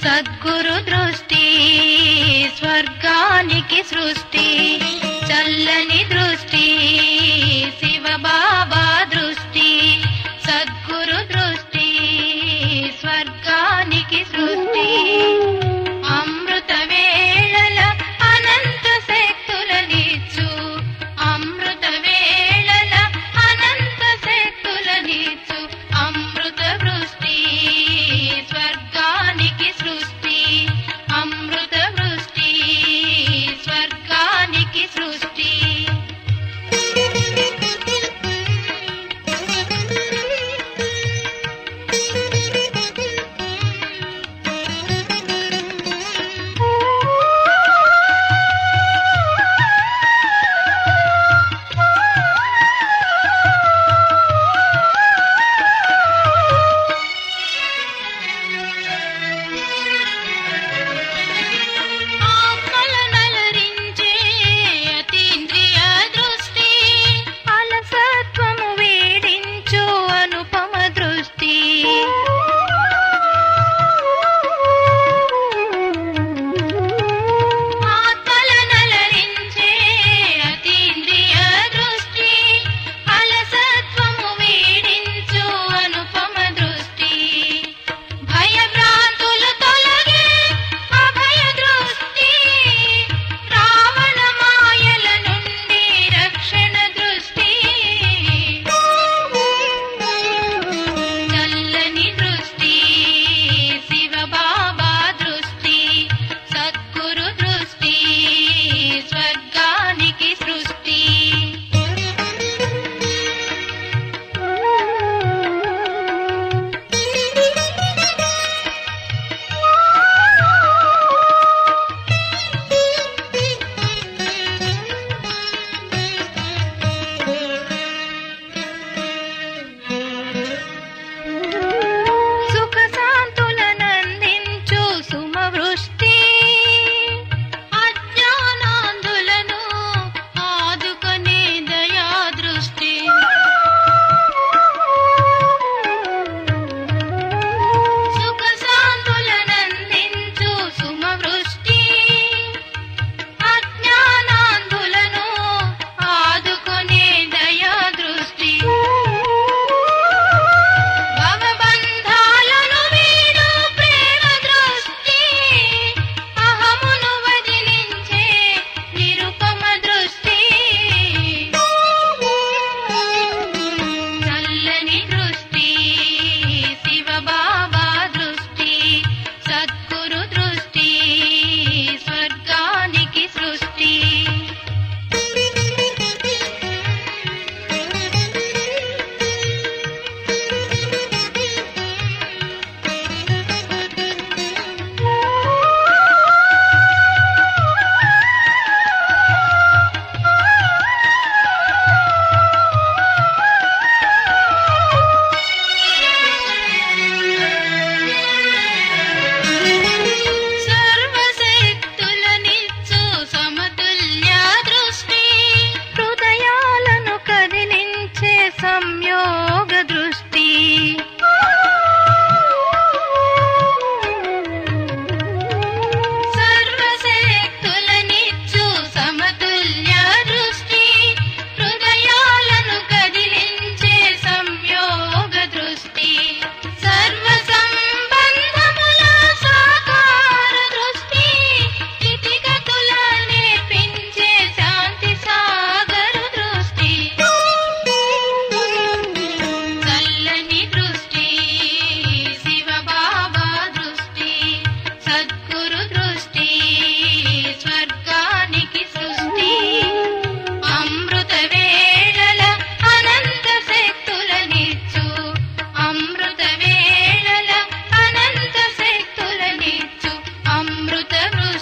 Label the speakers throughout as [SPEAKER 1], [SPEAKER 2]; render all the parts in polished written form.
[SPEAKER 1] సద్గురు దృష్టి స్వర్గానికి సృష్టి, చల్లని దృష్టి శివ బాబా దృష్టి, సద్గురు దృష్టి స్వర్గానికి సృష్టి. అమృత వేళల అనంత శక్తులనిచ్చు, అమృత వేళల అనంత శక్తులనిచ్చు, అమృత వృష్టి స్వర్గానికి సృష్టి, అమృత వృష్టి స్వర్గానికి సృష్టి.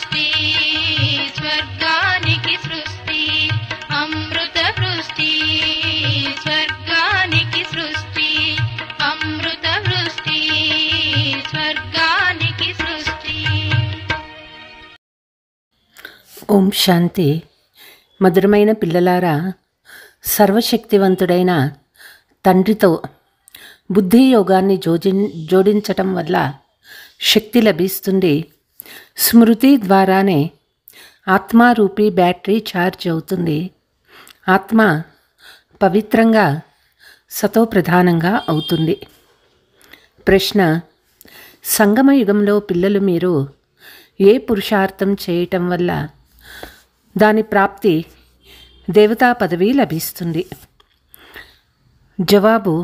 [SPEAKER 1] వృష్టి స్వర్గానికి సృష్టి అమృత వృష్టి స్వర్గానికి సృష్టి అమృత వృష్టి స్వర్గానికి సృష్టి.
[SPEAKER 2] ఓం శాంతి. మధురమైన పిల్లలారా, సర్వశక్తివంతుడైన తండ్రితో బుద్ధి యోగాన్ని జోడించటం వల్ల శక్తి లభిస్తుంది. స్మృతి ద్వారానే ఆత్మారూపీ బ్యాటరీ ఛార్జ్ అవుతుంది. ఆత్మ పవిత్రంగా సతోప్రధానంగా అవుతుంది. ప్రశ్న: సంగమ యుగంలో పిల్లలు మీరు ఏ పురుషార్థం చేయటం వల్ల దాని ప్రాప్తి దేవతా పదవి లభిస్తుంది? జవాబు: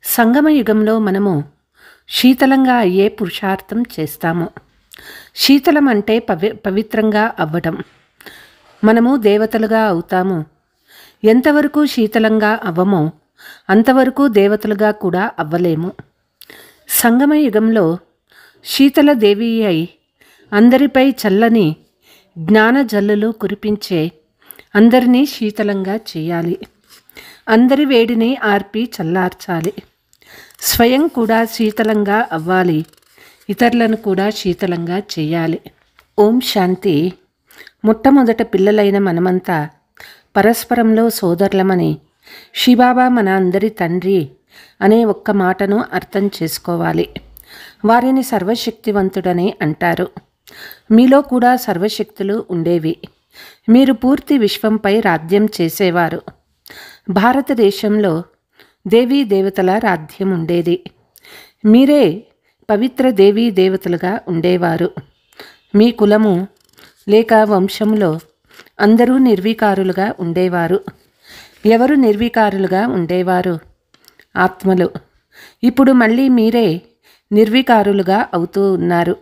[SPEAKER 2] సంగమ యుగంలో మనము శీతలంగా అయ్యే పురుషార్థం చేస్తాము. శీతలం అంటే పవిత్రంగా అవ్వటం. మనము దేవతలుగా అవుతాము. ఎంతవరకు శీతలంగా అవ్వమో అంతవరకు దేవతలుగా కూడా అవ్వలేము. సంగమ యుగంలో శీతల దేవి అయి అందరిపై చల్లని జ్ఞాన జల్లులు కురిపించే అందరినీ శీతలంగా చేయాలి. అందరి వేడిని ఆర్పి చల్లార్చాలి. స్వయం కూడా శీతలంగా అవ్వాలి. ఇతరులను కూడా శీతలంగా చేయాలి. ఓం శాంతి. మొట్టమొదట పిల్లలైన మనమంతా పరస్పరంలో సోదరులమని శివబాబా మన అందరి తండ్రి అనే ఒక్క మాటను అర్థం చేసుకోవాలి. వారిని సర్వశక్తివంతుడని అంటారు. మీలో కూడా సర్వశక్తులు ఉండేవి. మీరు పూర్తి విశ్వంపై రాజ్యం చేసేవారు. భారతదేశంలో దేవీ దేవతల రాజ్యం ఉండేది. మీరే పవిత్ర దేవీ దేవతలుగా ఉండేవారు. మీ కులము లేక వంశంలో అందరూ నిర్వికారులుగా ఉండేవారు. ఎవరు నిర్వికారులుగా ఉండేవారు? ఆత్మలు. ఇప్పుడు మళ్ళీ మీరే నిర్వికారులుగా అవుతూ ఉన్నారు.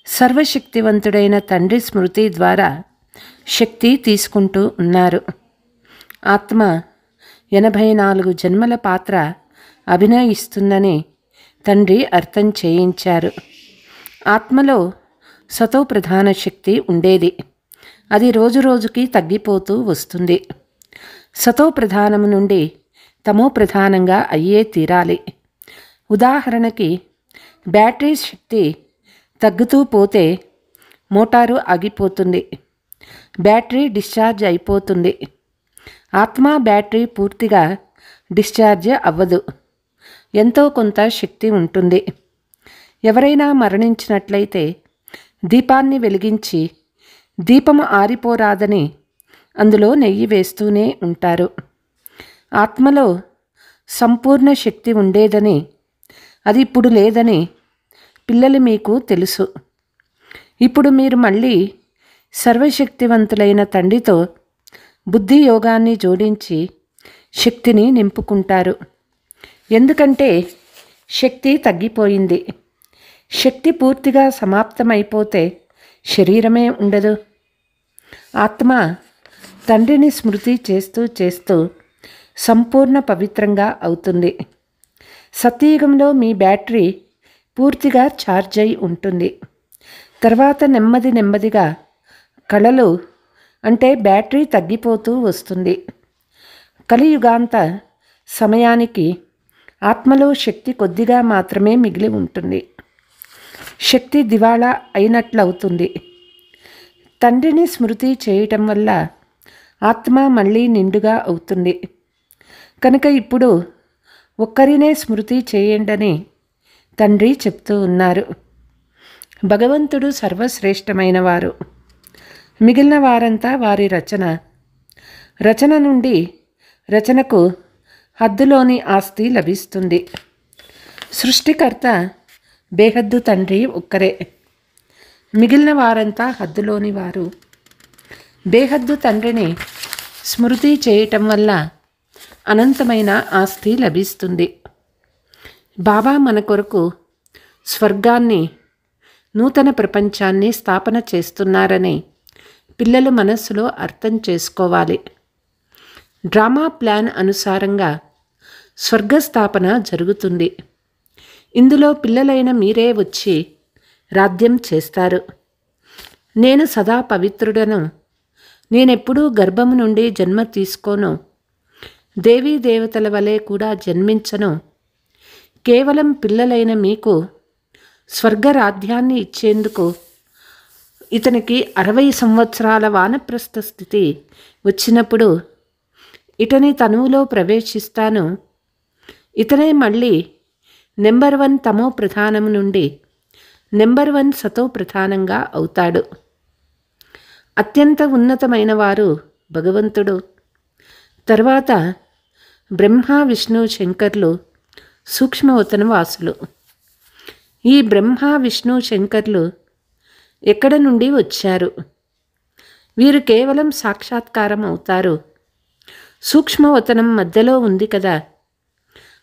[SPEAKER 2] సర్వశక్తివంతుడైన తండ్రి స్మృతి ద్వారా శక్తి తీసుకుంటూ ఉన్నారు. ఆత్మ 84 జన్మల పాత్ర అభినయిస్తుందని తండ్రి అర్థం చేయించారు. ఆత్మలో సతోప్రధాన శక్తి ఉండేది. అది రోజురోజుకి తగ్గిపోతూ వస్తుంది. సతోప్రధానము నుండి తమో ప్రధానంగా అయ్యే తీరాలి. ఉదాహరణకి బ్యాటరీ శక్తి తగ్గుతూ పోతే మోటారు ఆగిపోతుంది. బ్యాటరీ డిశ్చార్జ్ అయిపోతుంది. ఆత్మ బ్యాటరీ పూర్తిగా డిశ్చార్జ్ అవ్వదు. ఎంతో కొంత శక్తి ఉంటుంది. ఎవరైనా మరణించినట్లయితే దీపాన్ని వెలిగించి దీపము ఆరిపోరాదని అందులో నెయ్యి వేస్తూనే ఉంటారు. ఆత్మలో సంపూర్ణ శక్తి ఉండేదని, అది ఇప్పుడు లేదని పిల్లలు మీకు తెలుసు. ఇప్పుడు మీరు మళ్ళీ సర్వశక్తివంతులైన తండ్రితో బుద్ధి యోగాన్ని జోడించి శక్తిని నింపుకుంటారు. ఎందుకంటే శక్తి తగ్గిపోయింది. శక్తి పూర్తిగా సమాప్తమైపోతే శరీరమే ఉండదు. ఆత్మ తండ్రిని స్మృతి చేస్తూ చేస్తూ సంపూర్ణ పవిత్రంగా అవుతుంది. సత్యయుగంలో మీ బ్యాటరీ పూర్తిగా ఛార్జ్ అయి ఉంటుంది. తర్వాత నెమ్మది నెమ్మదిగా కళలు అంటే బ్యాటరీ తగ్గిపోతూ వస్తుంది. కలియుగాంత సమయానికి ఆత్మలో శక్తి కొద్దిగా మాత్రమే మిగిలి ఉంటుంది. శక్తి దివాళా అయినట్లవుతుంది. తండ్రిని స్మృతి చేయటం వల్ల ఆత్మ మళ్ళీ నిండుగా అవుతుంది. కనుక ఇప్పుడు ఒక్కరినే స్మృతి చేయండని తండ్రి చెప్తూ ఉన్నారు. భగవంతుడు సర్వశ్రేష్టమైన వారు. మిగిలిన వారంతా వారి రచన నుండి రచనకు హద్దులోని ఆస్తి లభిస్తుంది. సృష్టికర్త బేహద్దు తండ్రి ఒక్కరే. మిగిలిన వారంతా హద్దులోని వారు. బేహద్దు తండ్రిని స్మృతి చేయటం వల్ల అనంతమైన ఆస్తి లభిస్తుంది. బాబా మన కొరకు స్వర్గాన్ని, నూతన ప్రపంచాన్ని స్థాపన చేస్తున్నారని పిల్లలు మనస్సులో అర్థం చేసుకోవాలి. డ్రామా ప్లాన్ అనుసారంగా స్వర్గస్థాపన జరుగుతుంది. ఇందులో పిల్లలైన మీరే వచ్చి రాజ్యం చేస్తారు. నేను సదా పవిత్రుడను, నేనెప్పుడూ గర్భము నుండి జన్మ తీసుకోను, దేవీ దేవతల వలె కూడా జన్మించను, కేవలం పిల్లలైన మీకు స్వర్గరాధ్యాన్ని ఇచ్చేందుకు ఇతనికి 60 సంవత్సరాల వానప్రస్థ స్థితి వచ్చినప్పుడు ఇతని తనువులో ప్రవేశిస్తాను. ఇతనే మళ్ళీ నెంబర్ 1 తమో ప్రధానం నుండి నెంబర్ 1 సతో ప్రధానంగా అవుతాడు. అత్యంత ఉన్నతమైన వారు భగవంతుడు. తర్వాత బ్రహ్మ, విష్ణు, శంకర్లు సూక్ష్మవతన వాసులు. ఈ బ్రహ్మ, విష్ణు, శంకర్లు ఎక్కడ నుండి వచ్చారు? వీరు కేవలం సాక్షాత్కారం అవుతారు. సూక్ష్మవతనం మధ్యలో ఉంది కదా,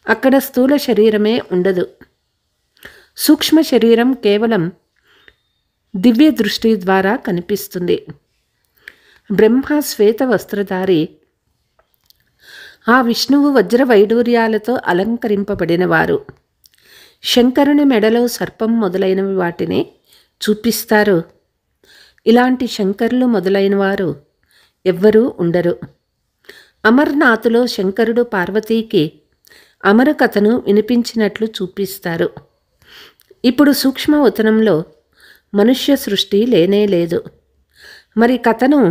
[SPEAKER 2] అక్కడ స్థూల శరీరమే ఉండదు. సూక్ష్మ శరీరం కేవలం దివ్య దృష్టి ద్వారా కనిపిస్తుంది. బ్రహ్మ శ్వేత వస్త్రధారి, ఆ విష్ణువు వజ్ర వైడూర్యాలతో అలంకరింపబడినవారు. శంకరుని మెడలో సర్పం మొదలైనవి వాటిని చూపిస్తారు. ఇలాంటి శంకరులు మొదలైన వారు ఎవ్వరూ ఉండరు. అమర్నాథ్లో శంకరుడు పార్వతీకి అమర కథను వినిపించినట్లు చూపిస్తారు. ఇప్పుడు సూక్ష్మవతనంలో మనుష్య సృష్టి లేనే లేదు. మరి కథను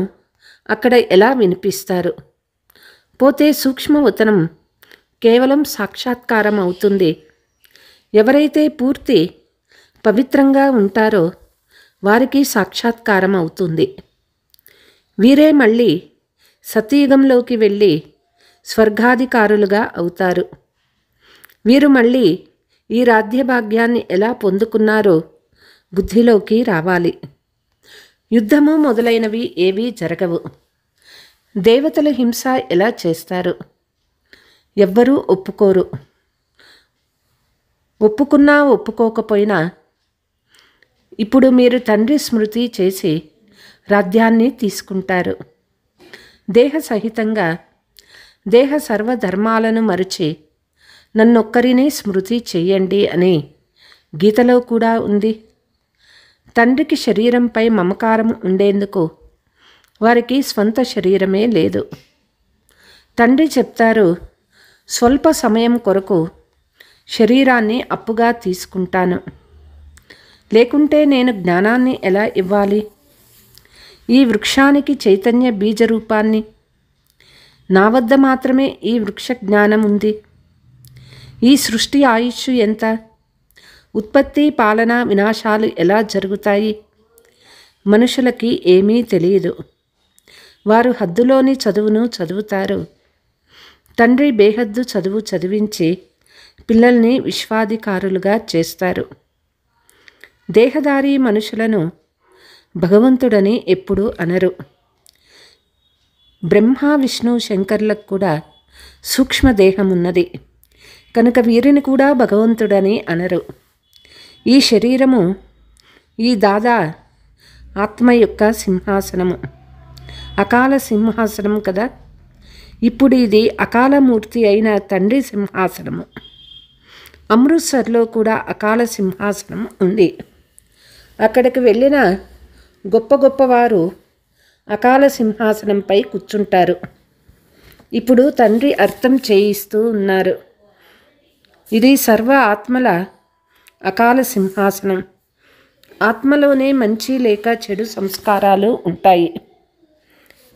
[SPEAKER 2] అక్కడ ఎలా వినిపిస్తారు? పోతే సూక్ష్మవతనం కేవలం సాక్షాత్కారం అవుతుంది. ఎవరైతే పూర్తి పవిత్రంగా ఉంటారో వారికి సాక్షాత్కారం అవుతుంది. వీరే మళ్ళీ సతయుగంలోకి వెళ్ళి స్వర్గాధికారులుగా అవుతారు. వీరు మళ్ళీ ఈ రాజ్యభాగ్యాన్ని ఎలా పొందుకున్నారో బుద్ధిలోకి రావాలి. యుద్ధము మొదలైనవి ఏవీ జరగవు. దేవతల హింస ఎలా చేస్తారు? ఎవ్వరూ ఒప్పుకోరు. ఒప్పుకున్నా ఒప్పుకోకపోయినా ఇప్పుడు మీరు తండ్రి స్మృతి చేసి రాజ్యాన్ని తీసుకుంటారు. దేహ సహితంగా దేహ సర్వధర్మాలను మరచి నన్నొక్కరిని స్మృతి చెయ్యండి అని గీతలో కూడా ఉంది. తండ్రికి శరీరంపై మమకారం ఉండేందుకు వారికి స్వంత శరీరమే లేదు. తండ్రి చెప్తారు, స్వల్ప సమయం కొరకు శరీరాన్ని అప్పుగా తీసుకుంటాను, లేకుంటే నేను జ్ఞానాన్ని ఎలా ఇవ్వాలి? ఈ వృక్షానికి చైతన్య బీజరూపాన్ని, నా వద్ద మాత్రమే ఈ వృక్ష జ్ఞానం ఉంది. ఈ సృష్టి ఆయుష్ ఎంత? ఉత్పత్తి, పాలన, వినాశాలు ఎలా జరుగుతాయి? మనుషులకి ఏమీ తెలియదు. వారు హద్దులోని చదువును చదువుతారు. తండ్రి బేహద్దు చదువు చదివించి పిల్లల్ని విశ్వాధికారులుగా చేస్తారు. దేహదారి మనుషులను భగవంతుడని ఎప్పుడూ అనరు. బ్రహ్మ, విష్ణు, శంకర్లకు కూడా సూక్ష్మదేహం ఉన్నది కనుక వీరిని కూడా భగవంతుడని అనరు. ఈ శరీరము, ఈ దాదా ఆత్మ యొక్క సింహాసనము, అకాల సింహాసనం కదా. ఇప్పుడు ఇది అకాలమూర్తి అయిన తండ్రి సింహాసనము. అమృత్సర్లో కూడా అకాల సింహాసనం ఉంది. అక్కడికి వెళ్ళిన గొప్ప గొప్పవారు అకాల సింహాసనంపై కూర్చుంటారు. ఇప్పుడు తండ్రి అర్థం చేయిస్తూ ఉన్నారు. ఇది సర్వ ఆత్మల అకాల సింహాసనం. ఆత్మలోనే మంచి లేక చెడు సంస్కారాలు ఉంటాయి.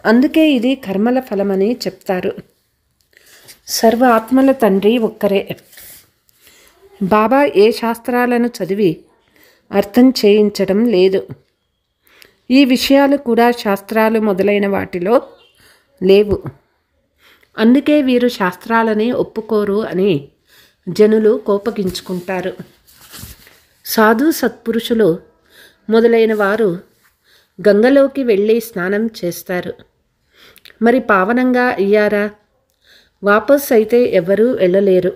[SPEAKER 2] అందుకే ఇది కర్మల ఫలమని చెప్తారు. సర్వ ఆత్మల తండ్రి ఒక్కరే. బాబా ఏ శాస్త్రాలను చదివి అర్థం చేయించడం లేదు. ఈ విషయాలు కూడా శాస్త్రాలు మొదలైన వాటిలో లేవు. అందుకే వీరు శాస్త్రాలని ఒప్పుకోరు అని జనులు కోపగించుకుంటారు. సాధు సత్పురుషులు మొదలైన వారు గంగలోకి వెళ్ళి స్నానం చేస్తారు. మరి పావనంగా అయ్యారా? వాపస్ అయితే ఎవరూ వెళ్ళలేరు.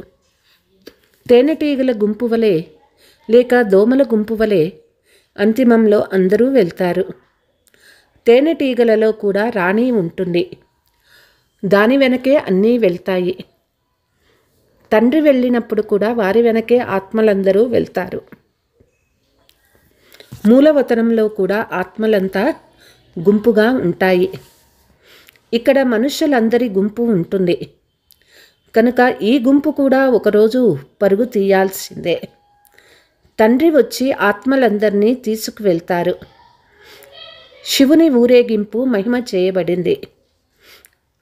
[SPEAKER 2] తేనెటీగల గుంపు వలె లేక దోమల గుంపు వలె అంతిమంలో అందరూ వెళ్తారు. తేనెటీగలలో కూడా రాణి ఉంటుంది. దాని వెనకే అన్నీ వెళ్తాయి. తండ్రి వెళ్ళినప్పుడు కూడా వారి వెనకే ఆత్మలందరూ వెళ్తారు. మూలవతనంలో కూడా ఆత్మలంతా గుంపుగా ఉంటాయి. ఇక్కడ మనుష్యులందరి గుంపు ఉంటుంది కనుక ఈ గుంపు కూడా ఒకరోజు పరుగు తీయాల్సిందే. తండ్రి వచ్చి ఆత్మలందరినీ తీసుకువెళ్తారు. శివుని ఊరేగింపు మహిమ చేయబడింది.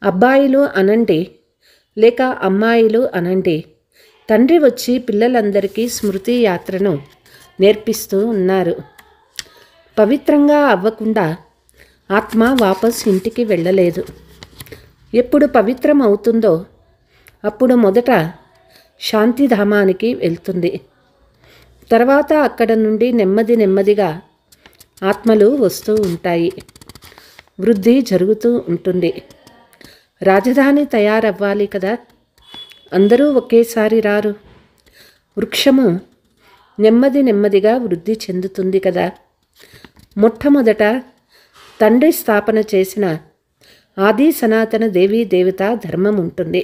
[SPEAKER 2] అబ్బాయిలు అనండి లేక అమ్మాయిలు అనండి, తండ్రి వచ్చి పిల్లలందరికీ స్మృతి యాత్రను నేర్పిస్తూ ఉన్నారు. పవిత్రంగా అవ్వకుండా ఆత్మ వాపస్ ఇంటికి వెళ్ళలేదు. ఎప్పుడు పవిత్రం అవుతుందో అప్పుడు మొదట శాంతిధామానికి వెళ్తుంది. తర్వాత అక్కడ నుండి నెమ్మదిగా ఆత్మలు వస్తూ ఉంటాయి. వృద్ధి జరుగుతూ ఉంటుంది. రాజధాని తయారవ్వాలి కదా, అందరూ ఒకేసారి రారు. వృక్షము నెమ్మదిగా వృద్ధి చెందుతుంది కదా. మొట్టమొదట తండ్రి స్థాపన చేసిన ఆది సనాతన దేవీ దేవత ధర్మం ఉంటుంది.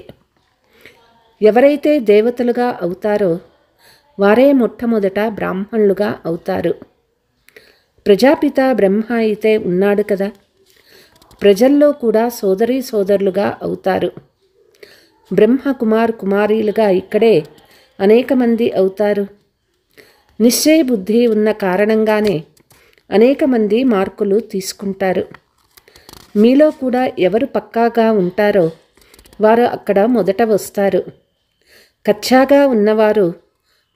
[SPEAKER 2] ఎవరైతే దేవతలుగా అవుతారో వారే మొట్టమొదట బ్రాహ్మణులుగా అవుతారు. ప్రజాపిత బ్రహ్మ అయితే ఉన్నాడు కదా, ప్రజల్లో కూడా సోదరులుగా అవుతారు. బ్రహ్మ కుమారీలుగా ఇక్కడే అనేక మంది అవుతారు. నిశ్చయ బుద్ధి ఉన్న కారణంగానే అనేక మంది మార్కులు తీసుకుంటారు. మీలో కూడా ఎవరు పక్కాగా ఉంటారో వారు అక్కడ మొదట వస్తారు. కచ్చాగా ఉన్నవారు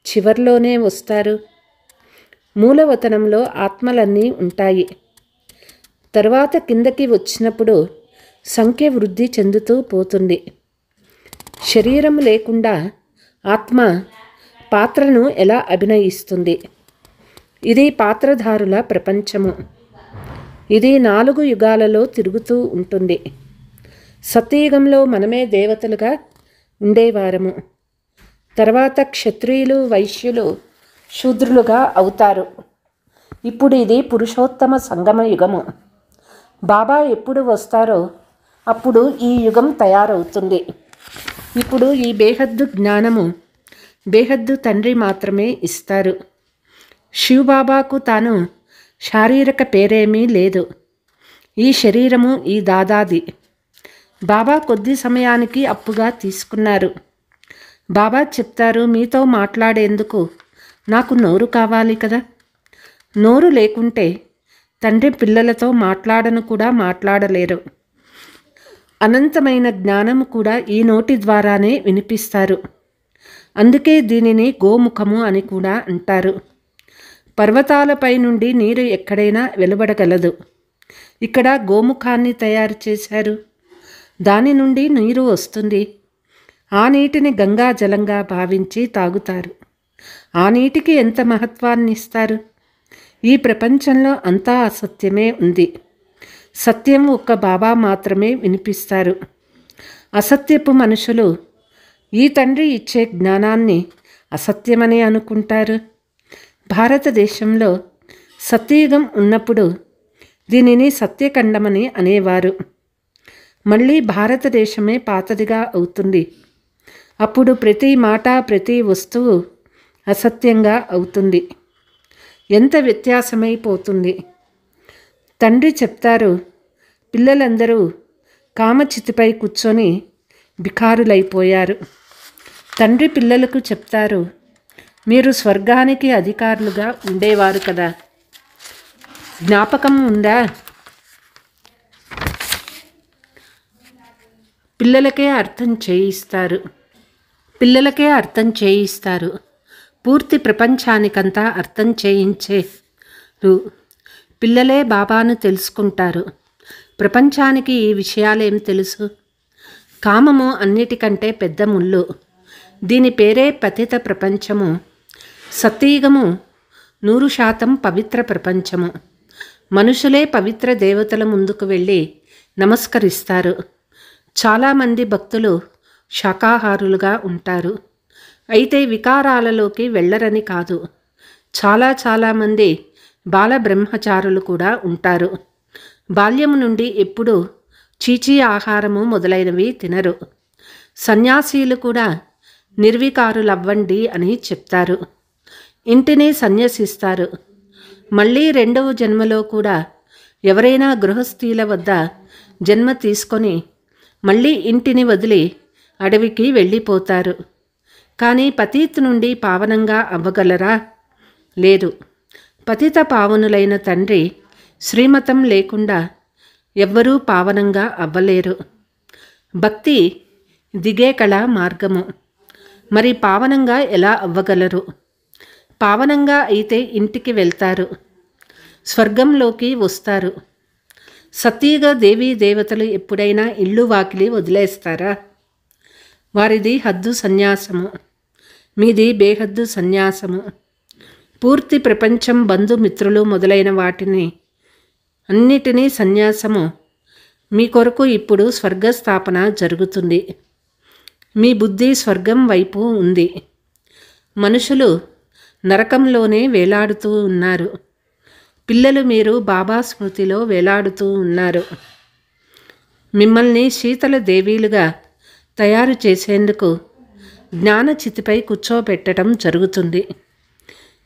[SPEAKER 2] చివర్లోనే వస్తారు. మూలవతనంలో ఆత్మలన్నీ ఉంటాయి. తర్వాత కిందకి వచ్చినప్పుడు సంఖ్య వృద్ధి చెందుతూ పోతుంది. శరీరం లేకుండా ఆత్మ పాత్రను ఎలా అభినయిస్తుంది? ఇది పాత్రధారుల ప్రపంచము. ఇది 4 యుగాలలో తిరుగుతూ ఉంటుంది. సత్యయుగంలో మనమే దేవతలుగా ఉండేవారము. తర్వాత క్షత్రియులు, వైశ్యులు, శూద్రులుగా అవుతారు. ఇప్పుడు ఇది పురుషోత్తమ సంగమ యుగము. బాబా ఎప్పుడు వస్తారో అప్పుడు ఈ యుగం తయారవుతుంది. ఇప్పుడు ఈ బేహద్దు జ్ఞానము బేహద్దు తండ్రి మాత్రమే ఇస్తారు. శివబాబాకు తాను శారీరక పేరేమీ లేదు. ఈ శరీరము ఈ దాదాది. బాబా కొద్ది సమయానికి అప్పుగా తీసుకున్నారు. బాబా చెప్తారు, మీతో మాట్లాడేందుకు నాకు నోరు కావాలి కదా. నోరు లేకుంటే తండ్రి పిల్లలతో మాట్లాడను కూడా మాట్లాడలేరు. అనంతమైన జ్ఞానము కూడా ఈ నోటి ద్వారానే వినిపిస్తారు. అందుకే దీనిని గోముఖము అని కూడా అంటారు. పర్వతాలపై నుండి నీరు ఎక్కడైనా వెలువడగలదు. ఇక్కడ గోముఖాన్ని తయారు చేశారు. దాని నుండి నీరు వస్తుంది. ఆ నీటిని గంగా జలంగా భావించి తాగుతారు. ఆ నీటికి ఎంత మహత్వాన్ని ఇస్తారు? ఈ ప్రపంచంలో అంతా అసత్యమే ఉంది. సత్యం ఒక్క బాబా మాత్రమే వినిపిస్తారు. అసత్యపు మనుషులు ఈ తండ్రి ఇచ్చే జ్ఞానాన్ని అసత్యమని అనుకుంటారు. భారతదేశంలో సత్యయుగం ఉన్నప్పుడు దీనిని సత్యఖండమని అనేవారు. మళ్ళీ భారతదేశమే పాతదిగా అవుతుంది. అప్పుడు ప్రతి మాట, ప్రతి వస్తువు అసత్యంగా అవుతుంది. ఎంత వ్యత్యాసమైపోతుంది. తండ్రి చెప్తారు, పిల్లలందరూ కామచితిపై కూర్చొని బికారులైపోయారు. తండ్రి పిల్లలకు చెప్తారు, మీరు స్వర్గానికి అధికారులుగా ఉండేవారు కదా, జ్ఞాపకం ఉందా? పిల్లలకే అర్థం చేయిస్తారు. పూర్తి ప్రపంచానికంతా అర్థం చేయించేరు. పిల్లలే బాబాను తెలుసుకుంటారు. ప్రపంచానికి ఈ విషయాలేం తెలుసు? కామము అన్నిటికంటే పెద్ద ముళ్ళు. దీని పేరే పతిత ప్రపంచము. సత్యయుగము 100% పవిత్ర ప్రపంచము. మనుషులే పవిత్ర దేవతల ముందుకు వెళ్ళి నమస్కరిస్తారు. చాలామంది భక్తులు శాకాహారులుగా ఉంటారు. అయితే వికారాలలోకి వెళ్ళరని కాదు. చాలామంది బాలబ్రహ్మచారులు కూడా ఉంటారు. బాల్యము నుండి ఎప్పుడూ చీచీ ఆహారము మొదలైనవి తినరు. సన్యాసీలు కూడా నిర్వికారులవ్వండి అని చెప్తారు. ఇంటిని సన్యసిస్తారు. మళ్ళీ రెండవ జన్మలో కూడా ఎవరైనా గృహస్థీల వద్ద జన్మ తీసుకొని మళ్ళీ ఇంటిని వదిలి అడవికి వెళ్ళిపోతారు. కానీ పతీత్ నుండి పావనంగా అవ్వగలరా? లేదు. పతిత పావనులైన తండ్రి శ్రీమతం లేకుండా ఎవ్వరూ పావనంగా అవ్వలేరు. భక్తి దిగే కళా మార్గము. మరి పావనంగా ఎలా అవ్వగలరు? పావనంగా అయితే ఇంటికి వెళ్తారు, స్వర్గంలోకి వస్తారు. సతీగా దేవీ దేవతలు ఎప్పుడైనా ఇల్లు వాకిలి వదిలేస్తారా? వారిది హద్దు సన్యాసము, మీది బేహద్దు సన్యాసము. పూర్తి ప్రపంచం, బంధుమిత్రులు మొదలైన వాటిని అన్నిటినీ సన్యాసము. మీ కొరకు ఇప్పుడు స్వర్గస్థాపన జరుగుతుంది. మీ బుద్ధి స్వర్గం వైపు ఉంది. మనుషులు నరకంలోనే వేలాడుతూ ఉన్నారు. పిల్లలు మీరు బాబా స్మృతిలో వేలాడుతూ ఉన్నారు. మిమ్మల్ని శీతల దేవీలుగా తయారు చేసేందుకు జ్ఞానచితిపై కూర్చోబెట్టడం జరుగుతుంది.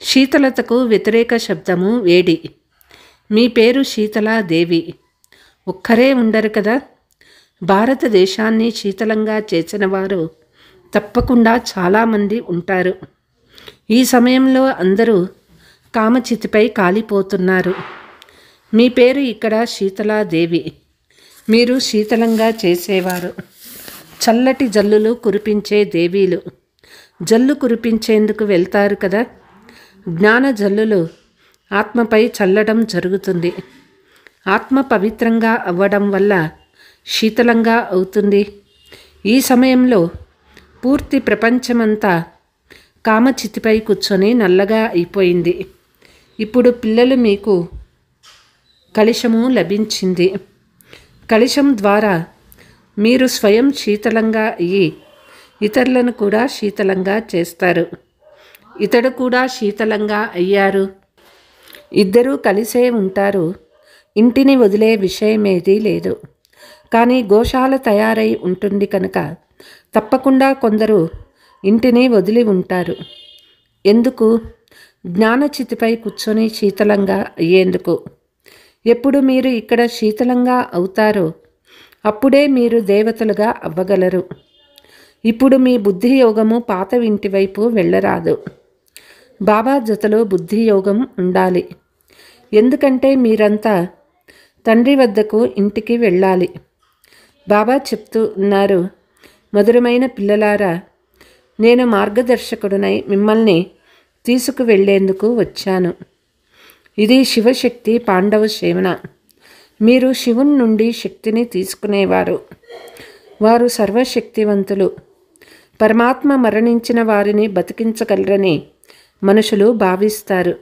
[SPEAKER 2] శీతలతకు వ్యతిరేక శబ్దము వేడి. మీ పేరు శీతలాదేవి. ఒక్కరే ఉండరు కదా. భారతదేశాన్ని శీతలంగా చేసిన వారు తప్పకుండా చాలామంది ఉంటారు. ఈ సమయంలో అందరూ కామచితిపై కాలిపోతున్నారు. మీ పేరు ఇక్కడ శీతలాదేవి. మీరు శీతలంగా చేసేవారు. చల్లటి జల్లులు కురిపించే దేవీలు. జల్లు కురిపించేందుకు వెళ్తారు కదా. జ్ఞాన జల్లులు ఆత్మపై చల్లడం జరుగుతుంది. ఆత్మ పవిత్రంగా అవ్వడం వల్ల శీతలంగా అవుతుంది. ఈ సమయంలో పూర్తి ప్రపంచమంతా కామచితిపై కూర్చొని నల్లగా అయిపోయింది. ఇప్పుడు పిల్లలు మీకు కలశము లభించింది. కలశం ద్వారా మీరు స్వయం శీతలంగా అయ్యి ఇతరులను కూడా శీతలంగా చేస్తారు. ఇతడు కూడా శీతలంగా అయ్యారు. ఇద్దరూ కలిసే ఉంటారు. ఇంటిని వదిలే విషయమేదీ లేదు. కానీ గోశాల తయారై ఉంటుంది కనుక తప్పకుండా కొందరు ఇంటిని వదిలి ఉంటారు. ఎందుకు? జ్ఞానచితిపై కూర్చొని శీతలంగా అయ్యేందుకు. ఎప్పుడు మీరు ఇక్కడ శీతలంగా అవుతారో అప్పుడే మీరు దేవతలుగా అవ్వగలరు. ఇప్పుడు మీ బుద్ధి యోగము పాత ఇంటి వైపు వెళ్ళరాదు. బాబా జతలో బుద్ధి యోగం ఉండాలి. ఎందుకంటే మీరంతా తండ్రి వద్దకు ఇంటికి వెళ్ళాలి. బాబా చెప్తూ ఉన్నారు, మధురమైన పిల్లలారా, నేను మార్గదర్శకుడునై మిమ్మల్ని తీసుకువెళ్లేందుకు వచ్చాను. ఇది శివశక్తి పాండవ సేవన. మీరు శివుని నుండి శక్తిని తీసుకునేవారు. వారు సర్వశక్తివంతులు. పరమాత్మ మరణించిన వారిని బతికించగలరని మనుషులు భావిస్తారు.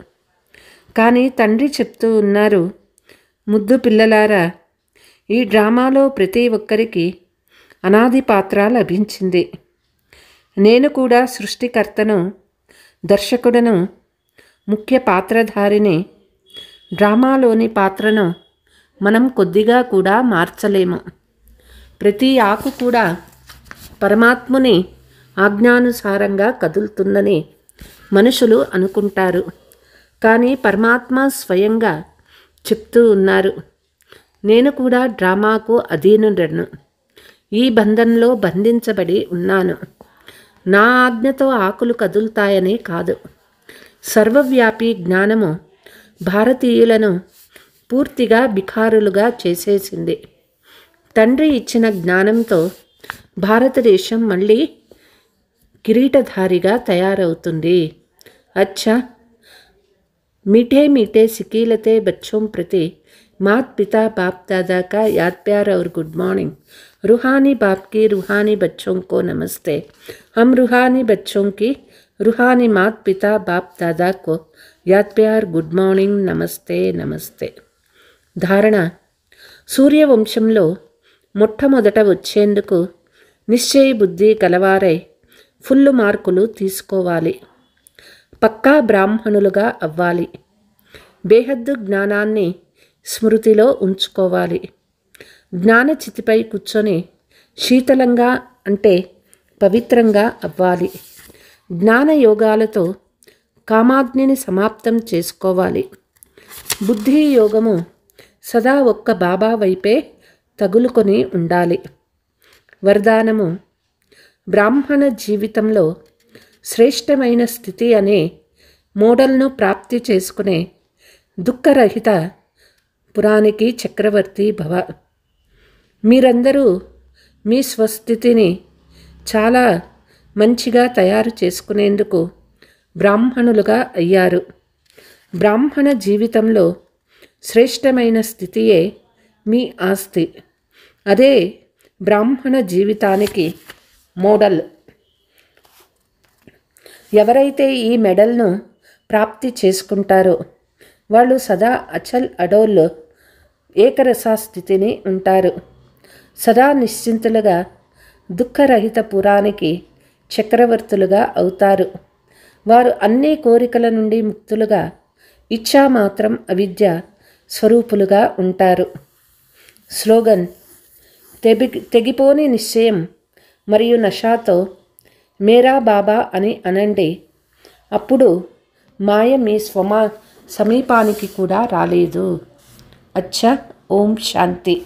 [SPEAKER 2] కానీ తండ్రి చెప్తూ ఉన్నారు, ముద్దు పిల్లలారా, ఈ డ్రామాలో ప్రతి ఒక్కరికి అనాది పాత్ర లభించింది. నేను కూడా సృష్టికర్తను, దర్శకుడను, ముఖ్య పాత్రధారిని. డ్రామాలోని పాత్రను మనం కొద్దిగా కూడా మార్చలేము. ప్రతి ఆకు కూడా పరమాత్ముని ఆజ్ఞానుసారంగా కదులుతుందని మనుషులు అనుకుంటారు. కానీ పరమాత్మ స్వయంగా చెప్తూ ఉన్నారు, నేను కూడా డ్రామాకు అధీనుడను. ఈ బంధంలో బంధించబడి ఉన్నాను. నా ఆజ్ఞతో ఆకులు కదులుతాయని కాదు. సర్వవ్యాపి జ్ఞానము భారతీయులను పూర్తిగా బిఖారులుగా చేసేసింది. తండ్రి ఇచ్చిన జ్ఞానంతో భారతదేశం మళ్ళీ కిరీటధారిగా తయారవుతుంది. అచ్చా, मीठे मीठे सिकीलते बच्चों प्रति मात पिता बाप दादा का याद प्यार और गुड मॉर्निंग. रूहानी बाप की रूहानी बच्चों को नमस्ते. हम रूहानी बच्चों की रूहानी मात पिता बाप दादा को याद प्यार गुड मॉर्निंग नमस्ते नमस्ते. ధారణ: సూర్యవంశంలో మొట్టమొదట వచ్చేందుకు నిశ్చయ బుద్ధి గలవారై ఫుల్ మార్కులు తీసుకోవాలి. పక్కా బ్రాహ్మణులుగా అవ్వాలి. బేహద్దు జ్ఞానాన్ని స్మృతిలో ఉంచుకోవాలి. జ్ఞానచితిపై కూర్చొని శీతలంగా అంటే పవిత్రంగా అవ్వాలి. జ్ఞాన యోగాలతో కామాగ్నిని సమాప్తం చేసుకోవాలి. బుద్ధి యోగము సదా ఒక్క బాబా వైపే తగులుకొని ఉండాలి. వరదానము: బ్రాహ్మణ జీవితంలో శ్రేష్టమైన స్థితి అనే మోడల్ను ప్రాప్తి చేసుకునే దుఃఖరహిత పురానికి చక్రవర్తి భవ. మీరందరూ మీ స్వస్థితిని చాలా మంచిగా తయారు చేసుకునేందుకు బ్రాహ్మణులుగా అయ్యారు. బ్రాహ్మణ జీవితంలో శ్రేష్టమైన స్థితియే మీ ఆస్తి. అదే బ్రాహ్మణ జీవితానికి మోడల్. ఎవరైతే ఈ మెడల్ను ప్రాప్తి చేసుకుంటారో వాళ్ళు సదా అచల్ అడోల్ ఏకరసా స్థితిని ఉంటారు. సదా నిశ్చింతులుగా దుఃఖరహిత పురానికి చక్రవర్తులుగా అవుతారు. వారు అన్ని కోరికల నుండి ముక్తులుగా ఇచ్ఛా మాత్రం అవిద్య స్వరూపులుగా ఉంటారు. స్లోగన్: తెగిపోని నిశ్చయం మరియు నషాతో మేరా బాబా అని అనండి. అప్పుడు మాయ మీ సమీపానికి కూడా రాలేదు. అచ్చా. ఓం శాంతి.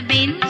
[SPEAKER 1] బిందు